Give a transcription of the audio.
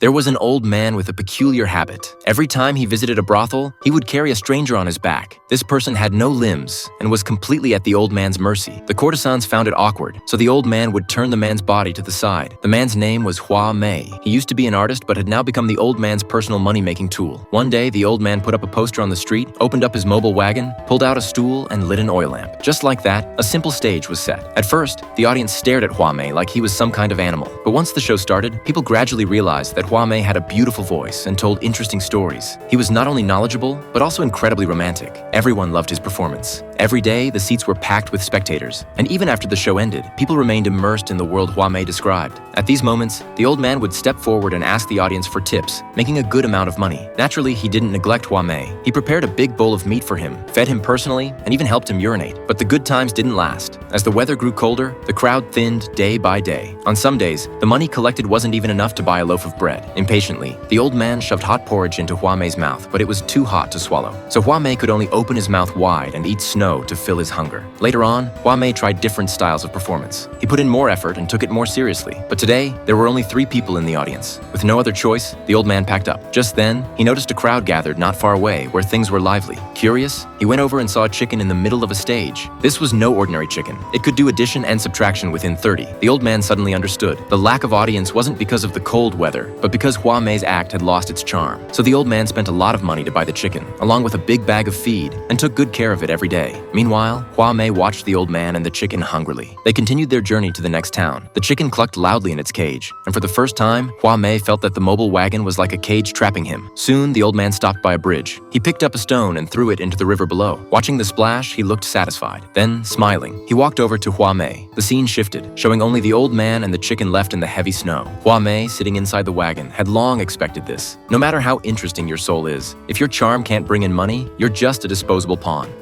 There was an old man with a peculiar habit. Every time he visited a brothel, he would carry a stranger on his back. This person had no limbs and was completely at the old man's mercy. The courtesans found it awkward, so the old man would turn the man's body to the side. The man's name was Hua Mei. He used to be an artist but had now become the old man's personal money-making tool. One day, the old man put up a poster on the street, opened up his mobile wagon, pulled out a stool, and lit an oil lamp. Just like that, a simple stage was set. At first, the audience stared at Hua Mei like he was some kind of animal. But once the show started, people gradually realized that Hua Mei had a beautiful voice and told interesting stories. He was not only knowledgeable, but also incredibly romantic. Everyone loved his performance. Every day, the seats were packed with spectators. And even after the show ended, people remained immersed in the world Hua Mei described. At these moments, the old man would step forward and ask the audience for tips, making a good amount of money. Naturally, he didn't neglect Hua Mei. He prepared a big bowl of meat for him, fed him personally, and even helped him urinate. But the good times didn't last. As the weather grew colder, the crowd thinned day by day. On some days, the money collected wasn't even enough to buy a loaf of bread. Impatiently, the old man shoved hot porridge into Hua Mei's mouth, but it was too hot to swallow. So Hua Mei could only open his mouth wide and eat snow to fill his hunger. Later on, Hua Mei tried different styles of performance. He put in more effort and took it more seriously. But today, there were only 3 people in the audience. With no other choice, the old man packed up. Just then, he noticed a crowd gathered not far away where things were lively. Curious, he went over and saw a chicken in the middle of a stage. This was no ordinary chicken. It could do addition and subtraction within 30. The old man suddenly understood. The lack of audience wasn't because of the cold weather, but because Hua Mei's act had lost its charm. So the old man spent a lot of money to buy the chicken, along with a big bag of feed, and took good care of it every day. Meanwhile, Hua Mei watched the old man and the chicken hungrily. They continued their journey to the next town. The chicken clucked loudly in its cage, and for the first time, Hua Mei felt that the mobile wagon was like a cage trapping him. Soon, the old man stopped by a bridge. He picked up a stone and threw it into the river below. Watching the splash, he looked satisfied. Then, smiling, he walked over to Hua Mei. The scene shifted, showing only the old man and the chicken left in the heavy snow. Hua Mei, sitting inside the wagon, had long expected this. No matter how interesting your soul is, if your charm can't bring in money, you're just a disposable pawn.